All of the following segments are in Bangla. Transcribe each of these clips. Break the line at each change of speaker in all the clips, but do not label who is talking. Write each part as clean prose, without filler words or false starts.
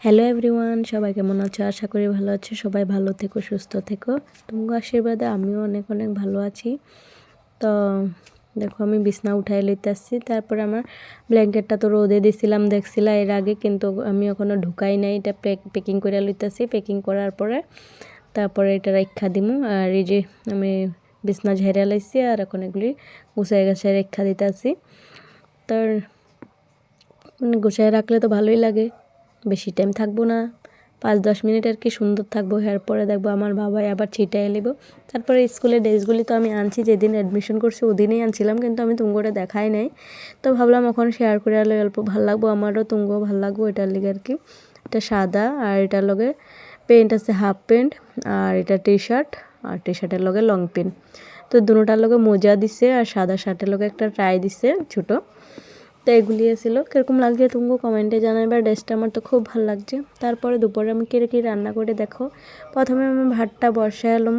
হ্যালো এভরিওয়ান, সবাই কেমন আছো? আশা করি ভালো আছো। সবাই ভালো থেকো, সুস্থ থেকো। তোমার আশীর্বাদে আমিও অনেক অনেক ভালো আছি। তো দেখো আমি বিছনা উঠাই লইতে আসছি। তারপরে আমার ব্ল্যাঙ্কেটটা তো রোদে দিছিলাম, দেখছিলা এর আগে, কিন্তু আমি এখনও ঢুকাই নাই। এটা প্যাকিং করে লইতেছি। প্যাকিং করার পরে তারপরে এটা রাখা দিমু। আর এই যে আমি বিছনা ঝেড়ে লাইছি আর এখন এগুলি গুছাই গাছাই রেখা দিতে আসি। তার গুছাই রাখলে তো ভালোই লাগে, বেশি টাইম থাকবো না, 5-10 মিনিট আর কি সুন্দর থাকবো। এরপরে দেখবো আমার বাবাই আবার ছিটাই নেব। তারপরে স্কুলের ড্রেসগুলি তো আমি আনছি, যেদিন অ্যাডমিশন করছি ওদিনই আনছিলাম, কিন্তু আমি তুঙ্গটা দেখাই নাই। তো ভাবলাম এখন শেয়ার করে আলো অল্প ভালো লাগবো, আমারও তুঙ্গ ভালো লাগবো এটার লিগে আর কি। এটা সাদা আর এটার লগে প্যান্ট আছে, হাফ প্যান্ট, আর এটা টি শার্ট, আর টি শার্টের লগে লং প্যান্ট। তো দুটোটার লগে মোজা দিছে আর সাদা শার্টের লগে একটা টাই দিছে ছোটো। তো এগুলি ছিল, কীরকম লাগছে তুমি কমেন্টে জানাবে। ড্রেসটা আমার তো খুব ভালো লাগছে। তারপরে দুপুরে আমি কী কী রান্না করে দেখো। প্রথমে আমি ভাতটা বসাই এলাম,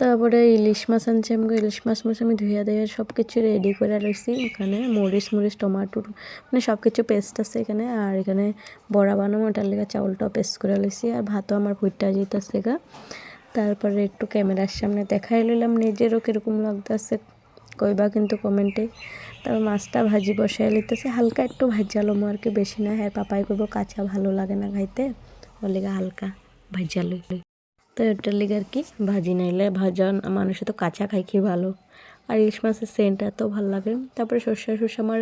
তারপরে ইলিশ মাছ আনছি। আমাকে ইলিশ মাছ আমি ধুয়ে ধুয়ে সব কিছু রেডি করে রয়েছি। এখানে মরিচ টমাটো মানে সব কিছু পেস্ট আছে এখানে। আর এখানে বড়া বানাবো, ওটার লেগে চাউলটাও পেস্ট করে লইছি। আর ভাতও আমার ফুটটা যেতেছে গা। তারপরে একটু ক্যামেরার সামনে দেখাই লইলাম নিজেরও কীরকম লাগতেছে, কইবা কিন্তু কমেন্টে। তারপর মাছটা ভাজি বসাই লইতেছে, হালকা একটু ভাজালো আর কি, বেশি না। হ্যাঁ পাপাই করবো কাঁচা ভালো লাগে না খাইতে, ওর লেগে হালকা ভাজা লই। তো এটার লেগে আর কি ভাজি নাইলে ভাজা মানুষে তো কাঁচা খাই কি ভালো। আর ইলিশ মাছের সেন্ট এত ভালো লাগে। তারপরে সর্ষে আমার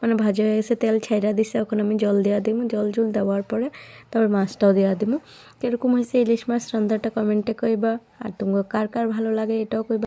মানে ভাজা হয়ে গেছে, তেল ছাইড়া দিছে। এখন আমি জল দেওয়া দিব, জল দেওয়ার পরে তারপর মাছটাও দেওয়া দিব। কীরকম হয়েছে ইলিশ মাছ রান্নাটা কমেন্টে কইবা। আর তোমাকে কার কার ভালো লাগে এটাও কইবা।